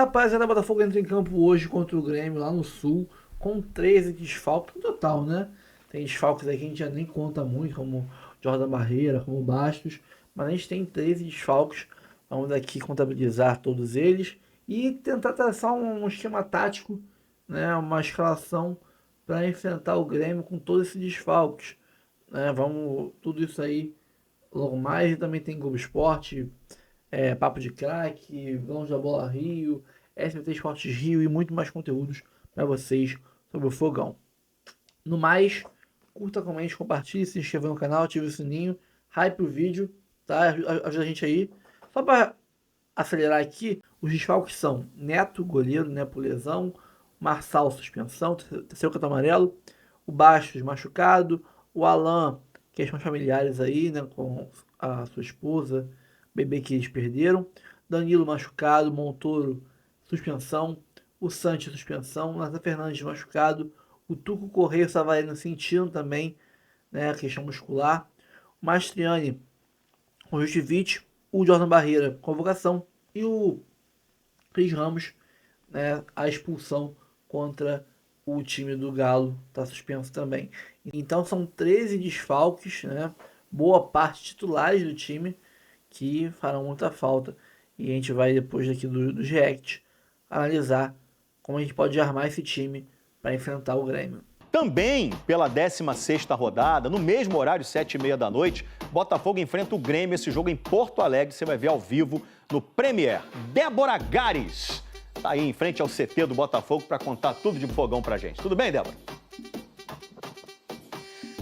rapaziada, o Botafogo entra em campo hoje contra o Grêmio lá no Sul, com 13 desfalques no total, né? Tem desfalques aí que a gente já nem conta muito, como Jordan Barreira, como Bastos, mas a gente tem 13 desfalques. Vamos aqui contabilizar todos eles e tentar traçar um esquema tático, né? Uma escalação para enfrentar o Grêmio com todos esses desfalques, né? Vamos, tudo isso aí logo mais. E também tem Globo Esporte, Papo de Craque, Vamos da Bola Rio, SBT Esportes Rio e muito mais conteúdos para vocês sobre o Fogão. No mais, curta, comente, compartilhe, se inscreva no canal, ative o sininho, hype o vídeo, tá? Ajuda a gente aí. Só para acelerar aqui, os desfalques são Neto, goleiro, né, por lesão, Marçal, suspensão, terceiro cartão amarelo, o Bastos, machucado, o Alan, questões familiares aí, né, com a sua esposa, bebê que eles perderam, Danilo machucado, Montoro, suspensão, o Sanches, suspensão, Nathan Fernandes machucado, o Tuco Correia, o Savarino sentindo também, né, a questão muscular, o Mastriani, o Justivic, o Jordan Barreira, convocação, e o Cris Ramos, né, a expulsão contra o time do Galo, está suspenso também. Então são 13 desfalques, né, boa parte titulares do time, que farão muita falta. E a gente vai, depois daqui dos react, analisar como a gente pode armar esse time para enfrentar o Grêmio. Também pela 16ª rodada, no mesmo horário, 7h30 da noite, Botafogo enfrenta o Grêmio, esse jogo em Porto Alegre, você vai ver ao vivo no Premier. Débora Gares tá aí em frente ao CT do Botafogo para contar tudo de fogão pra gente. Tudo bem, Débora?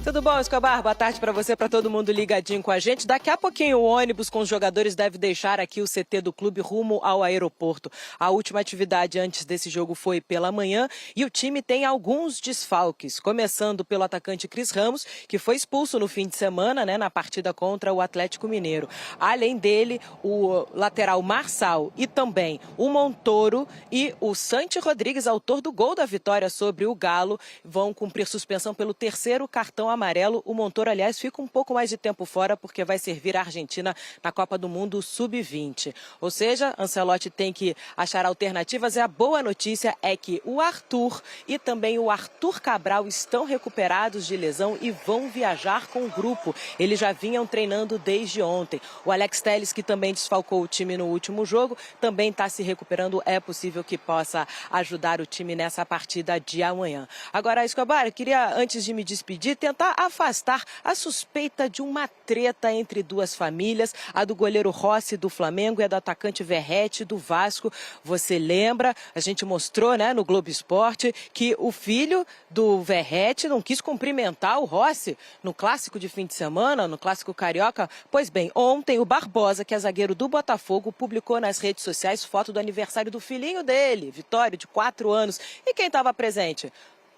Tudo bom, Escobar? Boa tarde para você, para todo mundo ligadinho com a gente. Daqui a pouquinho o ônibus com os jogadores deve deixar aqui o CT do clube rumo ao aeroporto. A última atividade antes desse jogo foi pela manhã e o time tem alguns desfalques, começando pelo atacante Cris Ramos, que foi expulso no fim de semana, né, na partida contra o Atlético Mineiro. Além dele, o lateral Marçal e também o Montoro e o Santi Rodrigues, autor do gol da vitória sobre o Galo, vão cumprir suspensão pelo terceiro cartão amarelo. O Montoro, aliás, fica um pouco mais de tempo fora porque vai servir a Argentina na Copa do Mundo Sub-20. Ou seja, Ancelotti tem que achar alternativas e a boa notícia é que o Arthur e também o Arthur Cabral estão recuperados de lesão e vão viajar com o grupo. Eles já vinham treinando desde ontem. O Alex Telles, que também desfalcou o time no último jogo, também está se recuperando. É possível que possa ajudar o time nessa partida de amanhã. Agora, Escobar, eu queria, antes de me despedir, tentar afastar a suspeita de uma treta entre duas famílias, a do goleiro Rossi do Flamengo e a do atacante Verratti do Vasco. Você lembra, a gente mostrou, né, no Globo Esporte, que o filho do Verratti não quis cumprimentar o Rossi no clássico de fim de semana, no clássico carioca. Pois bem, ontem o Barbosa, que é zagueiro do Botafogo, publicou nas redes sociais foto do aniversário do filhinho dele, Vitório, de 4 anos. E quem estava presente?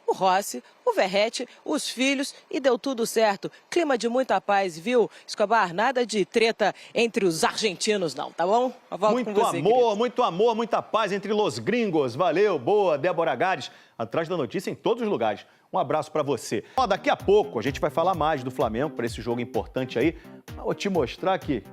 O Rossi, o Verratti, os filhos, e deu tudo certo. Clima de muita paz, viu, Escobar? Nada de treta entre os argentinos, não, tá bom? Eu volto muito com você, amor, querido. muito amor, muita paz entre los gringos. Valeu, boa, Débora Gares, atrás da notícia em todos os lugares. Um abraço pra você. Ó, daqui a pouco a gente vai falar mais do Flamengo para esse jogo importante aí. Mas vou te mostrar que,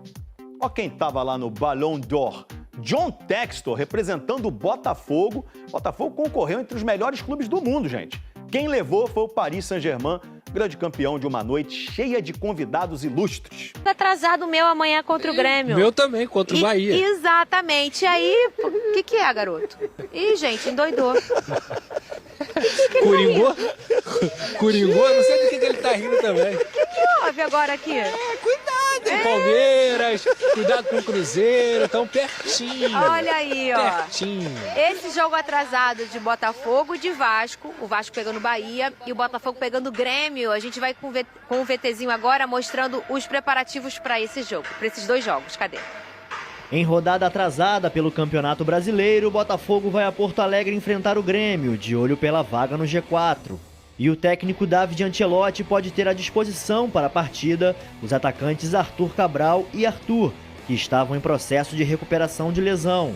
ó, quem tava lá no Ballon d'Or. John Textor, representando o Botafogo. Botafogo concorreu entre os melhores clubes do mundo, gente. Quem levou foi o Paris Saint-Germain, grande campeão de uma noite cheia de convidados ilustres. Atrasado o meu amanhã contra o Grêmio. Meu também, contra o Bahia. Exatamente. E aí, o que é, garoto? Ih, gente, endoidou. Coringou? Coringou? Não sei do que ele tá rindo também. O que houve agora aqui? Cuidado, Palmeiras, cuidado com o Cruzeiro, tão pertinho. Olha aí, ó. Pertinho. Esse jogo atrasado de Botafogo e de Vasco, o Vasco pegando o Bahia e o Botafogo pegando o Grêmio. A gente vai com o VTzinho agora mostrando os preparativos para esse jogo, para esses dois jogos. Cadê? Em rodada atrasada pelo Campeonato Brasileiro, o Botafogo vai a Porto Alegre enfrentar o Grêmio, de olho pela vaga no G4. E o técnico David Ancelotti pode ter à disposição para a partida os atacantes Arthur Cabral e Arthur, que estavam em processo de recuperação de lesão.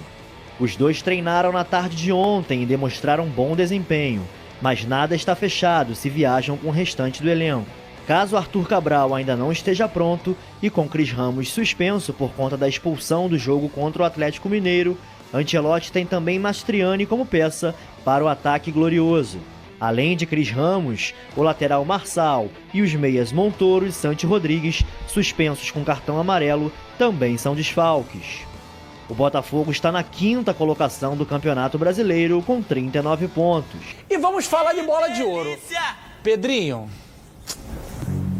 Os dois treinaram na tarde de ontem e demonstraram bom desempenho, mas nada está fechado se viajam com o restante do elenco. Caso Arthur Cabral ainda não esteja pronto e com Cris Ramos suspenso por conta da expulsão do jogo contra o Atlético Mineiro, Ancelotti tem também Mastriani como peça para o ataque glorioso. Além de Cris Ramos, o lateral Marçal e os meias Montoro e Santi Rodrigues, suspensos com cartão amarelo, também são desfalques. O Botafogo está na 5ª colocação do Campeonato Brasileiro com 39 pontos. E vamos falar de bola de ouro. Pedrinho,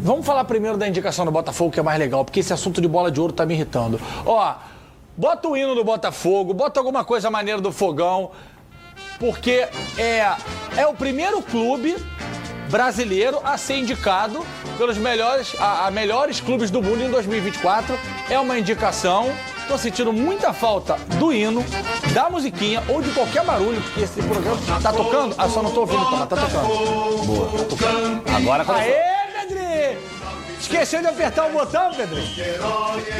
vamos falar primeiro da indicação do Botafogo, que é mais legal, porque esse assunto de bola de ouro tá me irritando. Ó, bota o hino do Botafogo, bota alguma coisa maneira do Fogão, porque é o primeiro clube brasileiro a ser indicado pelos melhores clubes do mundo em 2024. É uma indicação. Tô sentindo muita falta do hino, da musiquinha ou de qualquer barulho, porque esse programa tá tocando. Ah, só não tô ouvindo, tá tocando. Boa, tá tocando. Agora começou. Aê, Pedrinho! Esqueceu de apertar o botão, Pedrinho?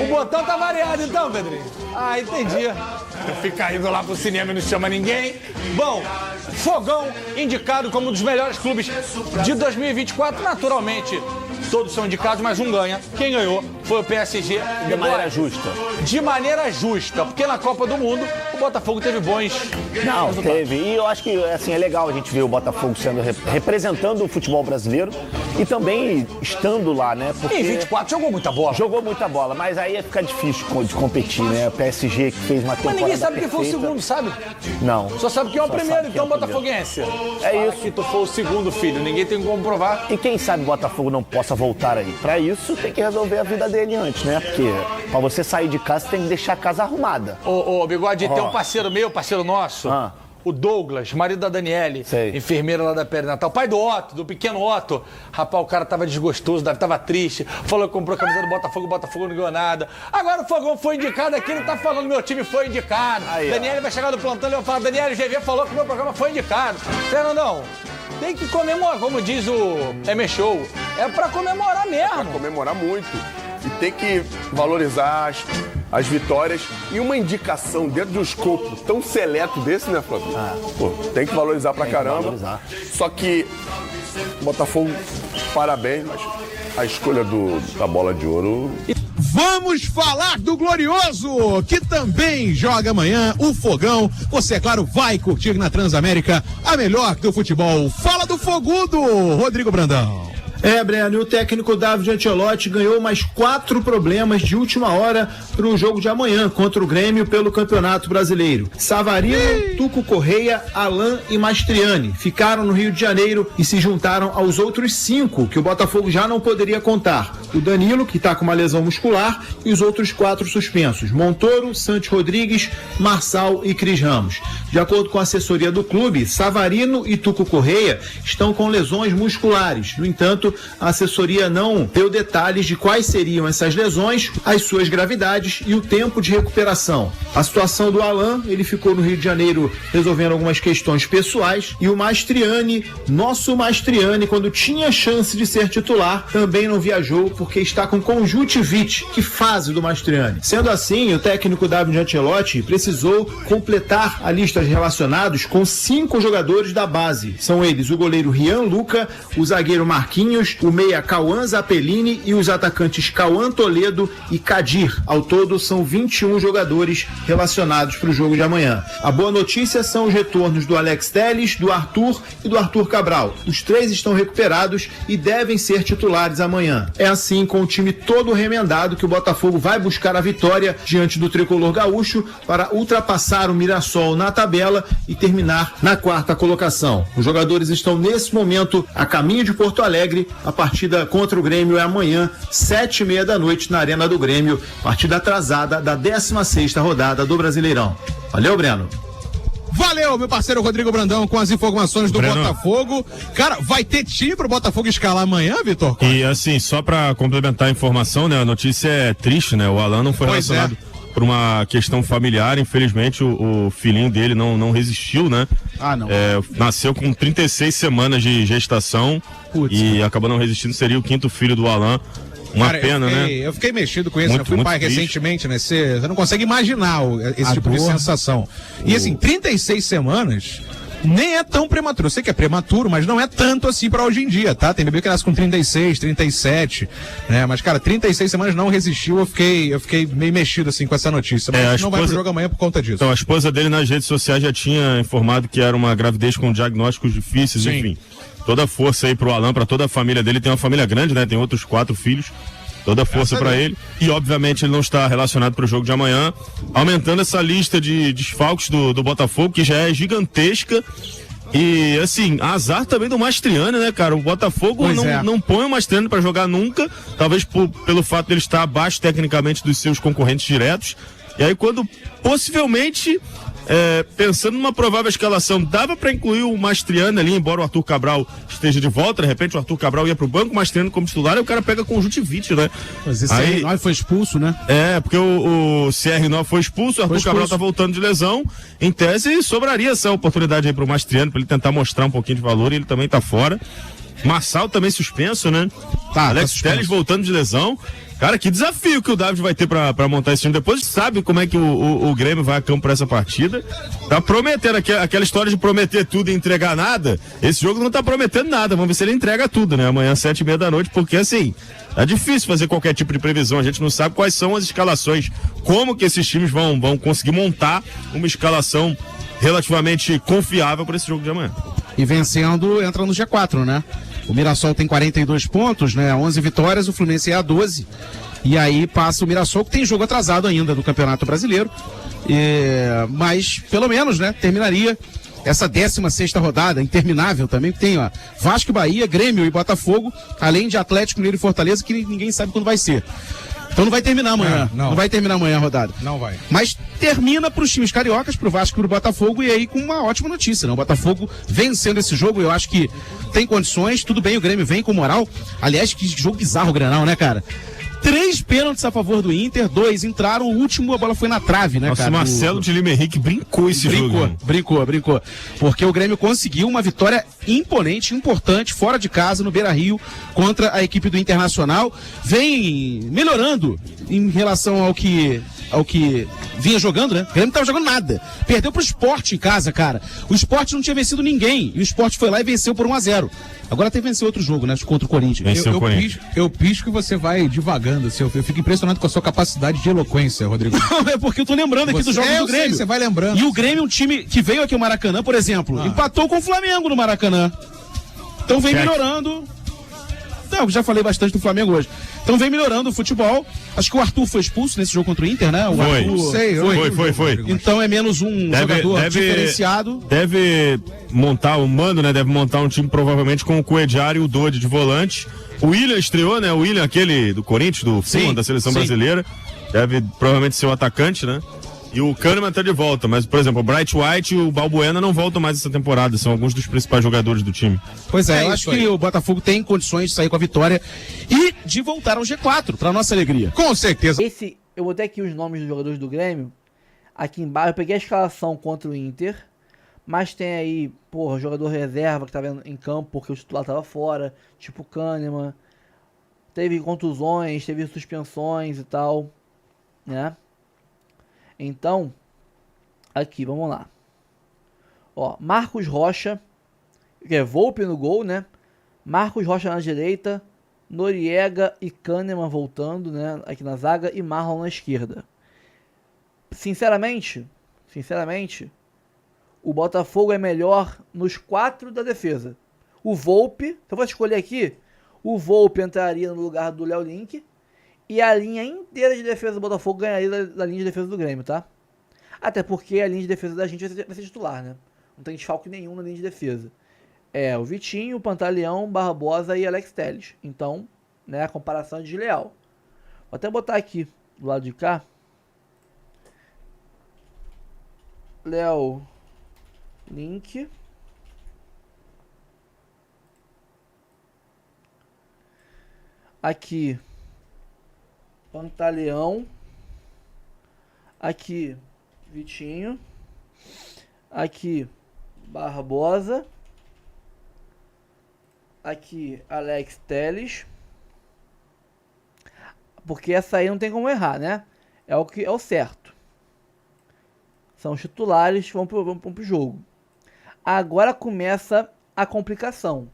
O botão tá variado então, Pedrinho? Ah, entendi. Fica indo lá pro cinema e não chama ninguém. Bom, Fogão indicado como um dos melhores clubes de 2024, naturalmente. Todos são indicados, mas um ganha. Quem ganhou foi o PSG. De maneira justa. De maneira justa, porque na Copa do Mundo o Botafogo teve bons resultados. Teve. E eu acho que assim, é legal a gente ver o Botafogo sendo representando o futebol brasileiro e também estando lá, né? Porque em 24 jogou muita bola. Jogou muita bola, mas aí ia ficar difícil de competir, né? O PSG que fez uma temporada Mas ninguém sabe perfeita. quem foi o segundo, sabe? Não. Só sabe quem é o primeiro, então, é o primeiro. botafoguense. É isso. Que tu foi o segundo, filho. Ninguém tem como provar. E quem sabe o Botafogo não possa voltar aí. Pra isso, tem que resolver a vida dele antes, né? Porque pra você sair de casa, você tem que deixar a casa arrumada. Ô, Bigode, tem um parceiro meu, parceiro nosso, Ah. o Douglas, marido da Daniele, Sei. enfermeira lá da Perinatal, pai do Otto, do pequeno Otto. Rapaz, o cara tava desgostoso, tava triste, falou que comprou a camisa do Botafogo, o Botafogo não ganhou nada. Agora o Fogão foi indicado aqui, ele tá falando, meu time foi indicado. Aí, Daniele vai chegar no plantão e vai falar, Daniele, o GV falou que o meu programa foi indicado. Fernandão, tem que comemorar, como diz o M-Show, é pra comemorar mesmo. Comemorar muito. E tem que valorizar as vitórias. E uma indicação dentro de um escopo tão seleto desse, né, Flávio? Pô, tem que valorizar pra caramba. valorizar. Só que Botafogo, parabéns, mas a escolha da bola de ouro... Vamos falar do Glorioso, que também joga amanhã, o Fogão. Você, é claro, vai curtir na Transamérica a melhor do futebol. Fala do Fogudo, Rodrigo Brandão. Breno, e o técnico David Ancelotti ganhou mais 4 problemas de última hora para o jogo de amanhã contra o Grêmio pelo Campeonato Brasileiro. Savarino, Tuco Correia, Alain e Mastriani ficaram no Rio de Janeiro e se juntaram aos outros 5 que o Botafogo já não poderia contar. O Danilo, que está com uma lesão muscular, e os outros 4 suspensos: Montoro, Santi Rodrigues, Marçal e Cris Ramos. De acordo com a assessoria do clube, Savarino e Tuco Correia estão com lesões musculares. No entanto, a assessoria não deu detalhes de quais seriam essas lesões, as suas gravidades e o tempo de recuperação. A situação do Alain, ele ficou no Rio de Janeiro resolvendo algumas questões pessoais, e o Mastriani, nosso Mastriani, quando tinha chance de ser titular, também não viajou porque está com conjuntivite. Que fase do Mastriani. Sendo assim, o técnico David Ancelotti precisou completar a lista de relacionados com 5 jogadores da base. São eles o goleiro Rian Luca, o zagueiro Marquinhos, o meia Cauã Zappellini e os atacantes Cauã Toledo e Kadir. Ao todo, são 21 jogadores relacionados para o jogo de amanhã. A boa notícia são os retornos do Alex Telles, do Arthur e do Arthur Cabral. Os 3 estão recuperados e devem ser titulares amanhã. É assim, com o time todo remendado, que o Botafogo vai buscar a vitória diante do tricolor gaúcho para ultrapassar o Mirassol na tabela e terminar na 4ª colocação. Os jogadores estão nesse momento a caminho de Porto Alegre. A partida contra o Grêmio é amanhã, 7h30 da noite, na Arena do Grêmio, partida atrasada da 16ª rodada do Brasileirão. Valeu, Breno. Valeu, meu parceiro Rodrigo Brandão, com as informações do Botafogo. Cara, vai ter time pro Botafogo escalar amanhã, Vitor? E assim, só pra complementar a informação, né, a notícia é triste, né, o Alain não foi relacionado por uma questão familiar, infelizmente o filhinho dele não resistiu, né? Nasceu com 36 semanas de gestação. E acabou não resistindo, seria o 5º filho do Alain. Uma pena, né? Eu fiquei mexido com isso, eu fui pai recentemente, né? Você não consegue imaginar esse tipo de sensação. E assim, 36 semanas nem é tão prematuro. Eu sei que é prematuro, mas não é tanto assim pra hoje em dia, tá? Tem bebê que nasce com 36, 37, né? Mas, cara, 36 semanas não resistiu, eu fiquei meio mexido, assim, com essa notícia. Mas não vai pro jogo amanhã por conta disso. Então, a esposa dele nas redes sociais já tinha informado que era uma gravidez com diagnósticos difíceis, Sim. enfim. Toda a força aí pro Alan, pra toda a família dele. Tem uma família grande, né? Tem outros 4 filhos. Toda a força pra ele. E, obviamente, ele não está relacionado pro jogo de amanhã. Aumentando essa lista de desfalques do Botafogo, que já é gigantesca. E, assim, azar também do Mastriani, né, cara? O Botafogo não põe o Mastriani pra jogar nunca. Talvez pelo fato dele estar abaixo, tecnicamente, dos seus concorrentes diretos. E aí, quando, possivelmente... pensando numa provável escalação, dava para incluir o Mastriani ali, embora o Arthur Cabral esteja de volta, de repente o Arthur Cabral ia pro banco, o Mastriani como titular, e o cara pega conjuntivite, né? Mas esse CR9 foi expulso, né? Porque o CR9 foi expulso, o Arthur Cabral tá voltando de lesão, em tese sobraria essa oportunidade aí pro Mastriani, pra ele tentar mostrar um pouquinho de valor, e ele também tá fora. Marçal também suspenso, né? Alex Telles voltando de lesão. Cara, que desafio que o David vai ter pra montar esse time. Depois sabe como é que o Grêmio vai a campo pra essa partida. Tá prometendo, aquela história de prometer tudo e entregar nada. Esse jogo não tá prometendo nada. Vamos ver se ele entrega tudo, né? Amanhã, 7h30 da noite, porque assim, é difícil fazer qualquer tipo de previsão. A gente não sabe quais são as escalações. Como que esses times vão conseguir montar uma escalação relativamente confiável para esse jogo de amanhã. E vencendo, entra no G4, né? O Mirassol tem 42 pontos, né? 11 vitórias, o Fluminense é a 12. E aí passa o Mirassol, que tem jogo atrasado ainda no Campeonato Brasileiro. Mas, pelo menos, né? Terminaria essa 16ª rodada, interminável também, que tem, ó, Vasco e Bahia, Grêmio e Botafogo, além de Atlético Mineiro e Fortaleza, que ninguém sabe quando vai ser. Então não vai terminar amanhã. Não vai terminar amanhã a rodada. Não vai. Mas termina para os times cariocas, para o Vasco e para o Botafogo, e aí com uma ótima notícia, né? O Botafogo vencendo esse jogo, eu acho que tem condições, tudo bem, o Grêmio vem com moral. Aliás, que jogo bizarro o Grenal, né, cara? 3 pênaltis a favor do Inter, 2 entraram, o último a bola foi na trave, né, cara? O Marcelo de Lima Henrique brincou esse jogo. Brincou. Porque o Grêmio conseguiu uma vitória imponente, importante, fora de casa, no Beira-Rio, contra a equipe do Internacional. Vem melhorando em relação ao que vinha jogando, né? O Grêmio não tava jogando nada. Perdeu pro Sport em casa, cara. O Sport não tinha vencido ninguém. E o Sport foi lá e venceu por 1-0. Agora tem que vencer outro jogo, né? Contra o Corinthians. Eu pisco que você vai divagando. Eu fico impressionado com a sua capacidade de eloquência, Rodrigo. Não, é porque eu tô lembrando aqui dos jogos do Grêmio. Você vai lembrando. E o Grêmio é um time que veio aqui ao Maracanã, por exemplo, empatou com o Flamengo no Maracanã. Então vem melhorando. Não, já falei bastante do Flamengo hoje. Então vem melhorando o futebol. Acho que o Arthur foi expulso nesse jogo contra o Inter, né? Foi. Então é menos um jogador diferenciado. Deve montar o Mano, né? Deve montar um time provavelmente com o Coediar e o Dodi de volante. O William estreou, né? O William, aquele do Corinthians, do Fulham, da seleção brasileira. Deve provavelmente ser o atacante, né? E o Kahneman tá de volta, mas, por exemplo, o Bright White e o Balbuena não voltam mais essa temporada, são alguns dos principais jogadores do time. Pois é, eu acho que o Botafogo tem condições de sair com a vitória e de voltar ao G4, pra nossa alegria. Com certeza. Eu botei aqui os nomes dos jogadores do Grêmio, aqui embaixo, eu peguei a escalação contra o Inter, mas tem aí, jogador reserva que tava em campo porque o titular tava fora, tipo o Kahneman, teve contusões, teve suspensões e tal, né? Então, aqui, vamos lá. Ó, Marcos Rocha, que é Volpe no gol, né? Marcos Rocha na direita, Noriega e Kahneman voltando, né? Aqui na zaga e Marlon na esquerda. Sinceramente, o Botafogo é melhor nos 4 da defesa. O Volpe, se eu vou escolher aqui, o Volpe entraria no lugar do Léo Link. E a linha inteira de defesa do Botafogo ganharia da linha de defesa do Grêmio, tá? Até porque a linha de defesa da gente vai ser titular, né? Não tem desfalque nenhum na linha de defesa. É o Vitinho, o Pantaleão, Barbosa e Alex Telles. Então, né, a comparação é desleal. Vou até botar aqui, do lado de cá. Léo Link. Aqui. Pantaleão, aqui Vitinho, aqui Barbosa, aqui Alex Telles, porque essa aí não tem como errar, né? É o que é o certo. São os titulares que vão pro jogo. Agora começa a complicação.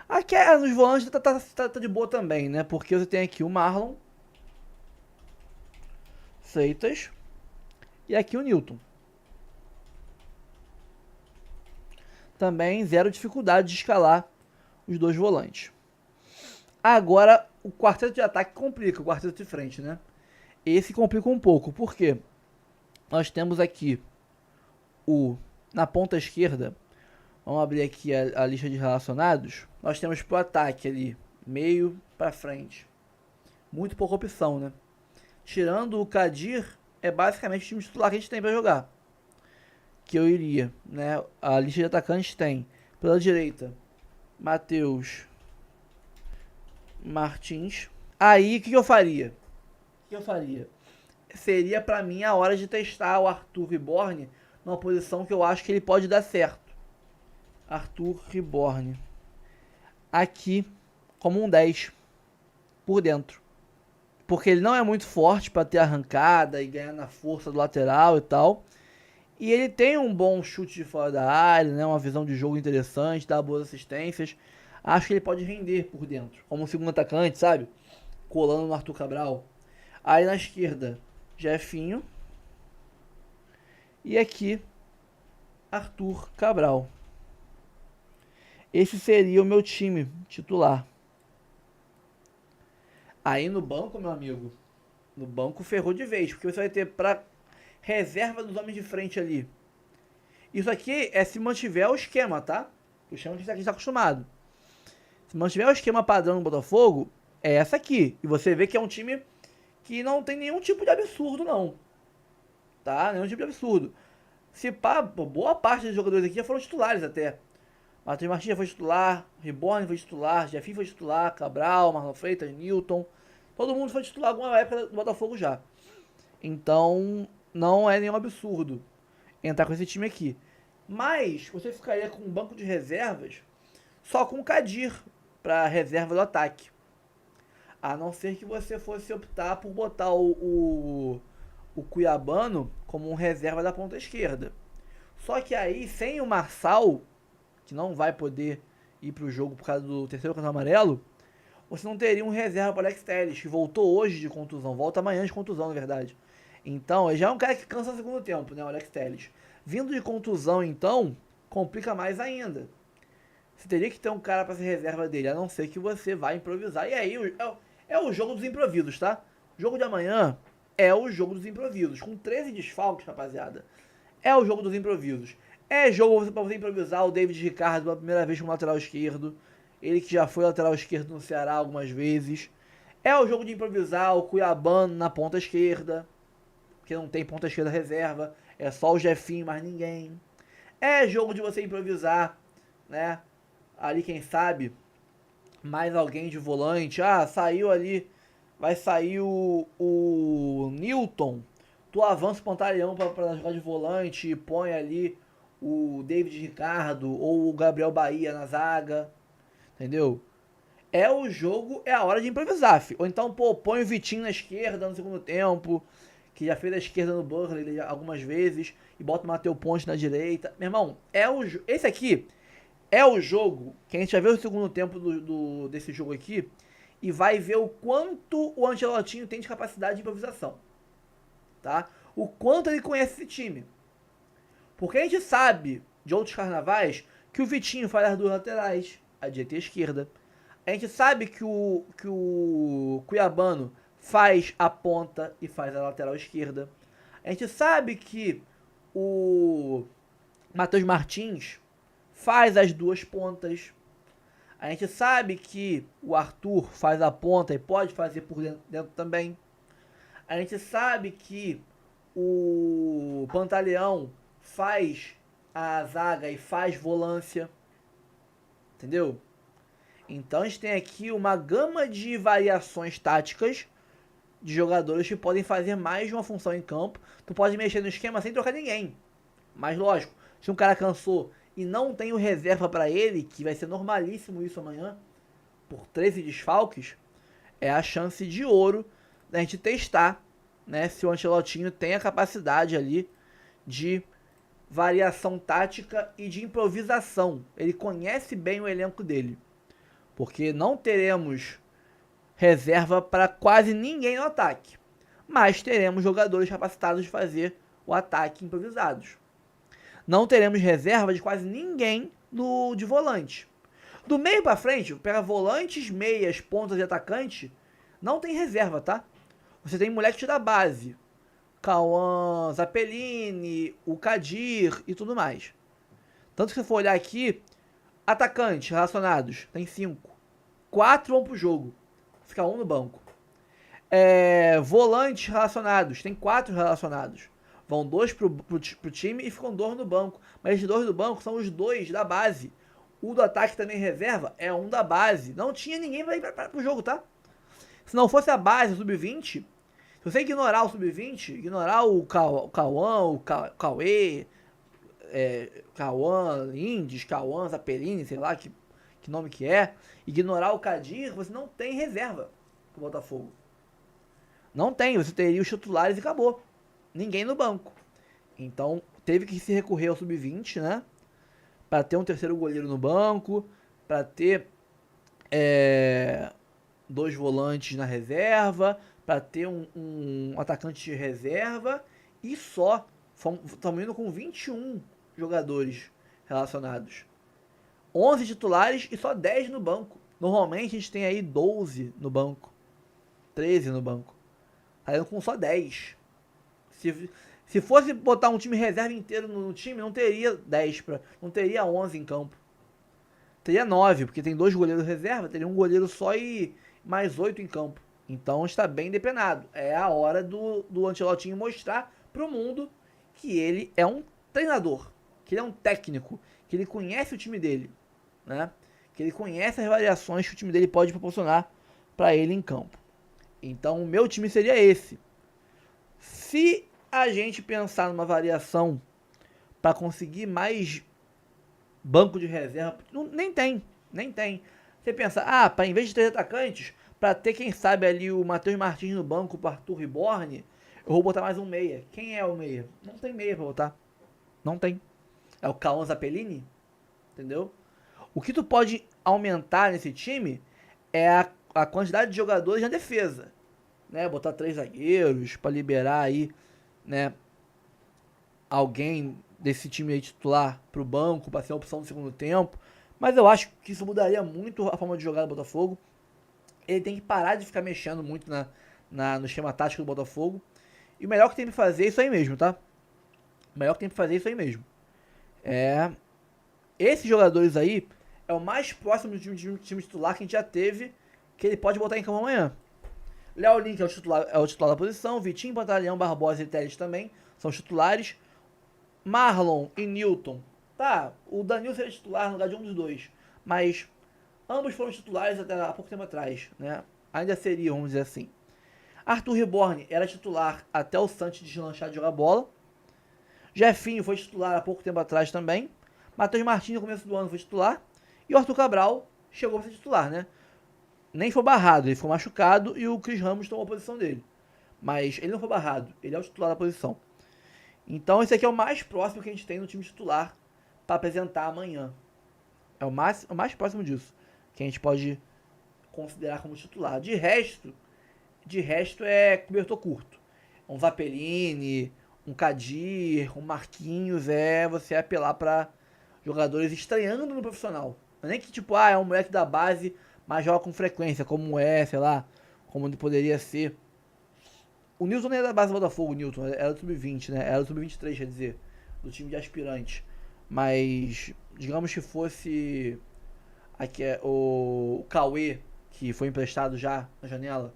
Aqui nos volantes tá de boa também, né? Porque você tem aqui o Marlon Freitas e aqui o Newton. Também zero dificuldade de escalar os dois volantes. Agora o quarteto de ataque complica, o quarteto de frente, né? Esse complica um pouco, por quê? Nós temos aqui na ponta esquerda, vamos abrir aqui a lista de relacionados. Nós temos pro ataque ali, meio para frente. Muito pouca opção, né? Tirando o Kadir, é basicamente o time titular que a gente tem para jogar. Que eu iria, né? A lista de atacantes tem, pela direita, Matheus Martins. Aí, o que eu faria? Seria para mim a hora de testar o Arthur Reborn numa posição que eu acho que ele pode dar certo. Arthur Reborn. Aqui, como um 10. Por dentro. Porque ele não é muito forte para ter arrancada e ganhar na força do lateral e tal. E ele tem um bom chute de fora da área, né? Uma visão de jogo interessante, dá boas assistências. Acho que ele pode render por dentro. Como um segundo atacante, sabe? Colando no Arthur Cabral. Aí na esquerda, Jefinho. E aqui, Arthur Cabral. Esse seria o meu time titular. Aí no banco, meu amigo, no banco ferrou de vez, porque você vai ter para reserva dos homens de frente ali. Isso aqui é se mantiver o esquema, tá? O esquema que a gente está acostumado. Se mantiver o esquema padrão no Botafogo, é essa aqui. E você vê que é um time que não tem nenhum tipo de absurdo, não. Tá? Nenhum tipo de absurdo. Se pá, boa parte dos jogadores aqui já foram titulares até. Matheus Martins já foi titular, Reborn foi titular, Jefinho foi titular, Cabral, Marlon Freitas, Newton. Todo mundo foi titular alguma época do Botafogo já. Então, não é nenhum absurdo entrar com esse time aqui. Mas, você ficaria com um banco de reservas só com o Kadir para reserva do ataque. A não ser que você fosse optar por botar o Cuiabano como um reserva da ponta esquerda. Só que aí, sem o Marçal, que não vai poder ir para o jogo por causa do terceiro cartão amarelo, você não teria um reserva para o Alex Telles, que voltou hoje de contusão, volta amanhã de contusão, na verdade. Então, ele já é um cara que cansa no segundo tempo, né, o Alex Telles. Vindo de contusão, então, complica mais ainda. Você teria que ter um cara para ser reserva dele, a não ser que você vá improvisar. E aí, é o jogo dos improvisos, tá? O jogo de amanhã é o jogo dos improvisos, com 13 desfalques, rapaziada. É o jogo dos improvisos. É jogo para você improvisar o David Ricardo pela primeira vez como lateral esquerdo. Ele que já foi lateral esquerdo no Ceará algumas vezes. É o jogo de improvisar o Cuiabano na ponta esquerda, porque não tem ponta esquerda reserva. É só o Jefinho, mais ninguém. É jogo de você improvisar, né? Ali, quem sabe, mais alguém de volante. Ah, saiu ali, vai sair o Newton. Tu avança o Pantaleão para jogar de volante e põe ali o David Ricardo ou o Gabriel Bahia na zaga. Entendeu? É o jogo, é a hora de improvisar, filho. Ou então, pô, põe o Vitinho na esquerda no segundo tempo, que já fez a esquerda no Burnley algumas vezes, e bota o Matheus Ponte na direita. Meu irmão, esse aqui é o jogo que a gente vai ver o segundo tempo desse jogo aqui e vai ver o quanto o Ancelotinho tem de capacidade de improvisação. Tá? O quanto ele conhece esse time. Porque a gente sabe de outros carnavais que o Vitinho faz as duas laterais, a direita e a esquerda. A gente sabe que o Cuiabano faz a ponta e faz a lateral esquerda. A gente sabe que o Matheus Martins faz as duas pontas. A gente sabe que o Arthur faz a ponta e pode fazer por dentro também. A gente sabe que o Pantaleão faz a zaga e faz volância. Entendeu? Então a gente tem aqui uma gama de variações táticas de jogadores que podem fazer mais de uma função em campo. Tu pode mexer no esquema sem trocar ninguém. Mas lógico, se um cara cansou e não tem o reserva para ele, que vai ser normalíssimo isso amanhã, por 13 desfalques, é a chance de ouro da gente testar, né, se o Ancelotinho tem a capacidade ali de variação tática e de improvisação. Ele conhece bem o elenco dele. Porque não teremos reserva para quase ninguém no ataque. Mas teremos jogadores capacitados de fazer o ataque improvisados. Não teremos reserva de quase ninguém de volante. Do meio para frente, pega volantes, meias, pontas e atacante, não tem reserva, tá? Você tem moleques da base. Cauã, Zappellini, o Kadir e tudo mais. Tanto que se você for olhar aqui, atacantes relacionados, tem 5. 4 vão pro jogo. Fica 1 no banco. Volantes relacionados, tem 4 relacionados. Vão 2 pro time e ficam 2 no banco. Mas esses 2 do banco são os 2 da base. O do ataque também reserva é 1 da base. Não tinha ninguém pra ir pro jogo, tá? Se não fosse a base, o sub-20, se você ignorar o sub-20, ignorar o Cauã, o Cauê, Cauã Lindes, Cauã Zappellini, sei lá que nome que é, ignorar o Kadir, você não tem reserva pro Botafogo. Não tem, você teria os titulares e acabou. Ninguém no banco. Então, teve que se recorrer ao sub-20, né? Para ter um terceiro goleiro no banco, para ter 2 volantes na reserva, para ter um atacante de reserva e só. Estamos indo com 21 jogadores relacionados. 11 titulares e só 10 no banco. Normalmente a gente tem aí 12 no banco. 13 no banco. Tá indo com só 10. Se fosse botar um time reserva inteiro no time, não teria 10, não teria 11 em campo. Teria 9, porque tem 2 goleiros reserva, teria um goleiro só e mais 8 em campo. Então está bem depenado. É a hora do Ancelotti mostrar pro mundo que ele é um treinador, que ele é um técnico, que ele conhece o time dele, né? Que ele conhece as variações que o time dele pode proporcionar para ele em campo. Então o meu time seria esse. Se a gente pensar numa variação para conseguir mais banco de reserva, nem tem. Você pensa, para em vez de 3 atacantes, para ter quem sabe ali o Matheus Martins no banco para Arthur Reborn, eu vou botar mais um meia. Quem é o meia? Não tem meia para botar. Não tem. É o Cauã Zappellini, entendeu? O que tu pode aumentar nesse time é a quantidade de jogadores na defesa, né? Botar 3 zagueiros para liberar aí, né, alguém desse time aí titular pro banco para ser a opção do segundo tempo. Mas eu acho que isso mudaria muito a forma de jogar do Botafogo. Ele tem que parar de ficar mexendo muito no esquema tático do Botafogo. E o melhor que tem que fazer é isso aí mesmo, tá? O melhor que tem que fazer é isso aí mesmo. Esses jogadores aí é o mais próximo do time titular que a gente já teve, que ele pode botar em campo amanhã. Léo Link é o titular da posição, Vitinho, Pantalhão, Barbosa e Teles também são os titulares. Marlon e Newton, tá, o Danilo seria titular no lugar de um dos dois, mas ambos foram titulares até há pouco tempo atrás, né? Ainda seriam, vamos dizer assim. Arthur Reborn era titular até o Santos deslanchar de jogar bola. Jefinho foi titular há pouco tempo atrás também. Matheus Martins no começo do ano foi titular. E o Arthur Cabral chegou a ser titular, né? Nem foi barrado, ele foi machucado e o Cris Ramos tomou a posição dele. Mas ele não foi barrado, ele é o titular da posição. Então esse aqui é o mais próximo que a gente tem no time titular para apresentar amanhã. É o mais próximo disso que a gente pode considerar como titular. De resto é cobertor curto. Um Zappellini, um Kadir, um Marquinhos, você apelar para jogadores estreando no profissional. Não é nem que tipo, é um moleque da base, mas joga com frequência, como sei lá, como ele poderia ser. O Nilton não era da base do Botafogo, o Nilton, era do Sub-20, né? Era do Sub-23, quer dizer, do time de aspirantes. Mas, digamos que fosse aqui o Cauê, que foi emprestado já na janela.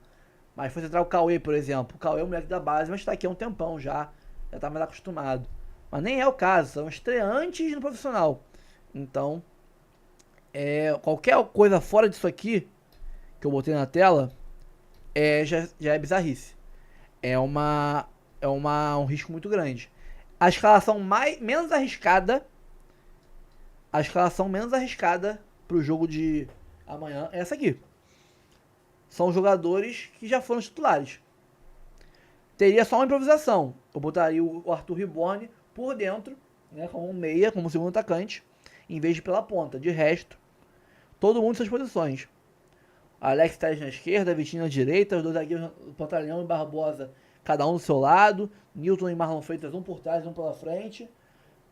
Mas fosse entrar o Cauê, por exemplo. O Cauê é um moleque da base, mas tá aqui há um tempão já tá mais acostumado. Mas nem é o caso, são estreantes no profissional. Então, qualquer coisa fora disso aqui, que eu botei na tela, já é bizarrice. É um risco muito grande. A escalação menos arriscada pro jogo de amanhã é essa aqui. São jogadores que já foram titulares. Teria só uma improvisação. Eu botaria o Arthur Reborn por dentro né, como um meia, como segundo atacante, em vez de pela ponta. De resto, todo mundo em suas posições. Alex Telles na esquerda, Vitinho na direita, os dois zagueiros, Pantaleão e Barbosa, cada um do seu lado, Newton e Marlon Freitas, um por trás e um pela frente,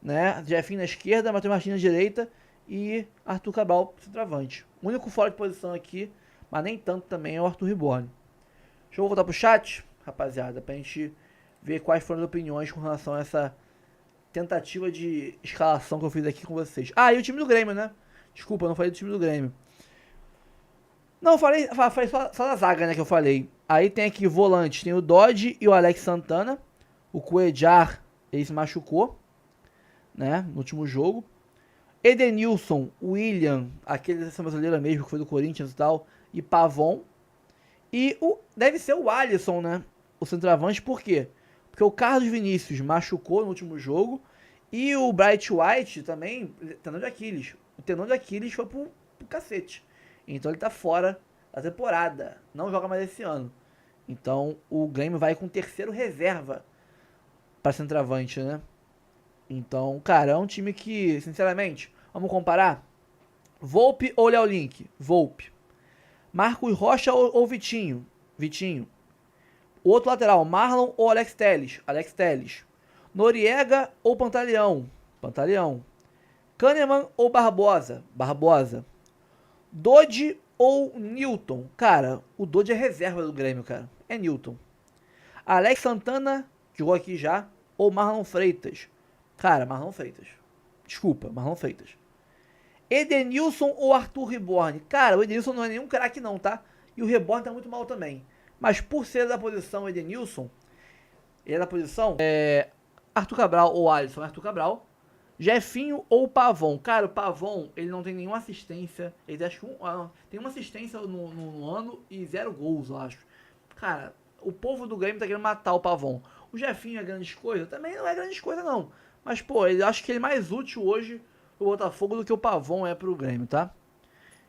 né? Jefinho na esquerda, Matheus Martins na direita e Arthur Cabral centroavante. O único fora de posição aqui, mas nem tanto também, é o Arthur Riborne. Deixa eu voltar pro chat, rapaziada, pra gente ver quais foram as opiniões com relação a essa tentativa de escalação que eu fiz aqui com vocês. Ah, e o time do Grêmio, né? Desculpa, eu não falei do time do Grêmio. Não, eu falei só da zaga, né, que eu falei. Aí tem aqui volantes, tem o Dodge e o Alex Santana. O Cuejar, ele se machucou, né, no último jogo. Edenilson, William, aquele da seleção brasileira mesmo, que foi do Corinthians e tal, e Pavon. E deve ser o Alisson, né, o centroavante, por quê? Porque o Carlos Vinícius machucou no último jogo e o Bright White também, tendão de Aquiles. O tendão de Aquiles foi pro cacete. Então ele tá fora da temporada. Não joga mais esse ano. Então o Grêmio vai com o terceiro reserva para centroavante, né? Então, cara, é um time que, sinceramente, vamos comparar? Volpe ou Léo Link? Volpe. Marcos Rocha ou Vitinho? Vitinho. O outro lateral, Marlon ou Alex Telles? Alex Telles. Noriega ou Pantaleão? Pantaleão. Kahneman ou Barbosa? Barbosa. Dodge ou Newton? Cara, o Dodge é reserva do Grêmio, cara. É Newton. Alex Santana, jogou aqui já, ou Marlon Freitas? Cara, Marlon Freitas. Desculpa, Marlon Freitas. Edenilson ou Arthur Riborne? Cara, o Edenilson não é nenhum craque não, tá? E o Riborne tá muito mal também. Mas por ser da posição Edenilson, ele é da posição Arthur Cabral ou Alisson, Arthur Cabral. Jefinho ou Pavon? Cara, o Pavon, ele não tem nenhuma assistência. Ele acho que tem uma assistência no ano e 0 gols, eu acho. Cara, o povo do Grêmio tá querendo matar o Pavon. O Jefinho é grande coisa? Também não é grande coisa, não. Mas, pô, eu acho que ele é mais útil hoje pro Botafogo do que o Pavon é pro Grêmio, tá?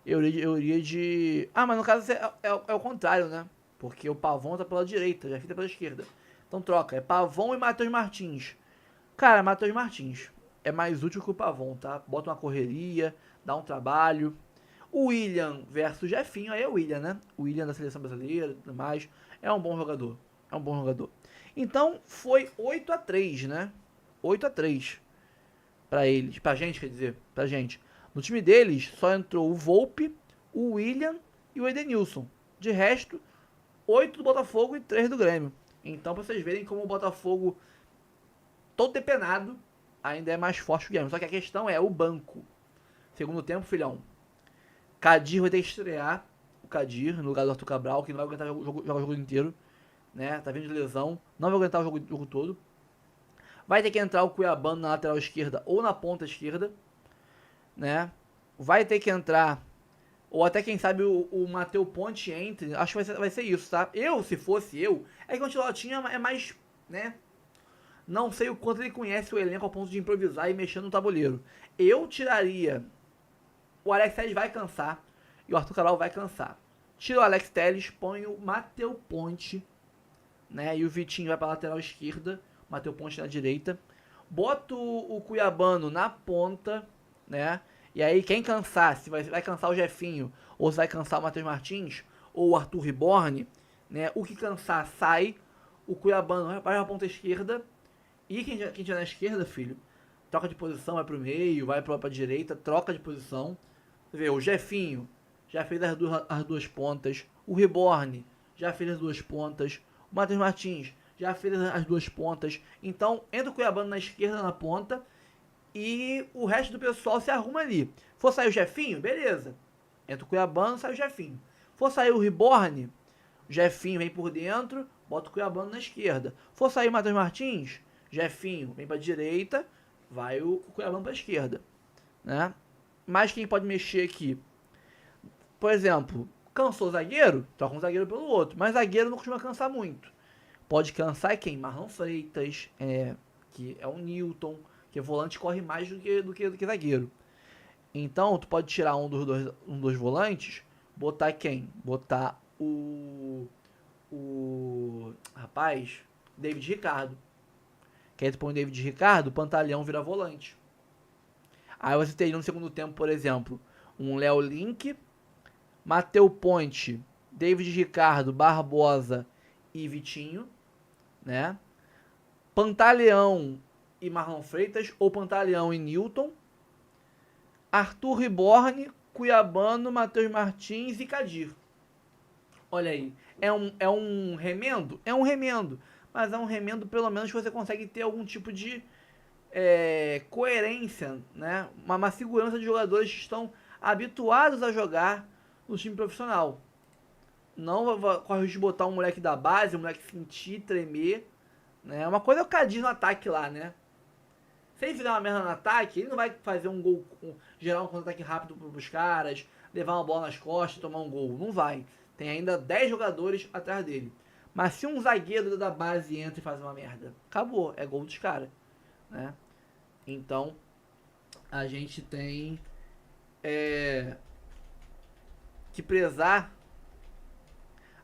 Eu iria de... Ah, mas no caso é o contrário, né? Porque o Pavon tá pela direita, o Jefinho tá pela esquerda. Então troca, é Pavon e Matheus Martins. Cara, Matheus Martins é mais útil que o Pavon, tá? Bota uma correria, dá um trabalho. O William versus Jefinho, aí é o William, né? O William da seleção brasileira e tudo mais. É um bom jogador. É um bom jogador. Então, foi 8-3, né? 8-3 pra eles. Pra gente, quer dizer. Pra gente. No time deles, só entrou o Volpe, o William e o Edenilson. De resto, 8 do Botafogo e 3 do Grêmio. Então, pra vocês verem como o Botafogo, todo depenado, ainda é mais forte que o Grêmio. Só que a questão é o banco. Segundo tempo, filhão. Kadir vai ter que estrear. O Kadir, no lugar do Arthur Cabral, que não vai aguentar jogar o jogo inteiro. Né? Tá vindo de lesão. Não vai aguentar o jogo todo. Vai ter que entrar o Cuiabano na lateral esquerda ou na ponta esquerda. Né? Vai ter que entrar... Ou até, quem sabe, o Matheus Ponte entre. Acho que vai ser isso, tá? Se fosse eu... É que o Ancelotti é mais... né? Não sei o quanto ele conhece o elenco ao ponto de improvisar e mexer no tabuleiro. Eu tiraria... O Alex Telles vai cansar. E o Arthur Cabral vai cansar. Tira o Alex Telles, põe o Matheus Ponte. Né? E o Vitinho vai pra lateral esquerda. Matheus Ponte na direita. Bota o Cuiabano na ponta. Né? E aí quem cansar, se vai cansar o Jefinho, ou se vai cansar o Matheus Martins, ou o Arthur Riborne, né? O que cansar sai, o Cuiabano vai para a ponta esquerda, e quem tiver na esquerda, filho, troca de posição, vai pro meio, vai pra direita, troca de posição. Você vê, o Jefinho já fez as duas pontas, o Riborne já fez as duas pontas, o Matheus Martins já fez as duas pontas. Então, entra o Cuiabano na esquerda, na ponta, e o resto do pessoal se arruma ali. For sair o Jefinho, beleza. Entra o Cuiabano, sai o Jefinho. For sair o Riborne, o Jefinho vem por dentro, bota o Cuiabano na esquerda. For sair o Matheus Martins, Jefinho vem pra direita, vai o Cuiabano pra esquerda. Né? Mas quem pode mexer aqui? Por exemplo, cansou o zagueiro? Troca um zagueiro pelo outro. Mas zagueiro não costuma cansar muito. Pode cansar quem? Marlon Freitas, que é o Newton, que volante corre mais do que zagueiro. Então, tu pode tirar um dos volantes, botar quem? Botar o rapaz, David Ricardo, Que aí tu põe o David Ricardo, o Pantaleão vira volante. Aí você teria no segundo tempo, por exemplo, um Léo Link, Matheus Ponte, David Ricardo, Barbosa e Vitinho, né? Pantaleão e Marlon Freitas, ou Pantaleão e Newton, Arthur Riborne, Cuiabano, Matheus Martins e Kadir. Olha aí, é um remendo? É um remendo, mas é um remendo pelo menos que você consegue ter algum tipo de coerência, né? Uma segurança de jogadores que estão habituados a jogar no time profissional. Não corre o risco de botar um moleque da base, um moleque sentir, tremer, né? Uma coisa é o Kadir no ataque lá, né? Se ele fizer uma merda no ataque, ele não vai fazer um gol, gerar um contra-ataque rápido pros caras, levar uma bola nas costas e tomar um gol. Não vai. Tem ainda 10 jogadores atrás dele. Mas se um zagueiro da base entra e faz uma merda, acabou. É gol dos caras, né? Então, a gente tem que prezar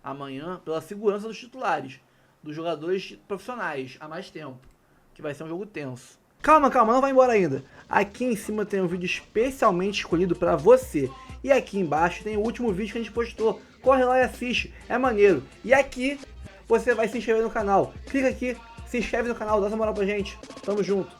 amanhã pela segurança dos titulares, dos jogadores profissionais, há mais tempo. Que vai ser um jogo tenso. Calma, não vai embora ainda. Aqui em cima tem um vídeo especialmente escolhido para você. E aqui embaixo tem o último vídeo que a gente postou. Corre lá e assiste, é maneiro. E aqui você vai se inscrever no canal. Clica aqui, se inscreve no canal, dá essa moral pra gente. Tamo junto.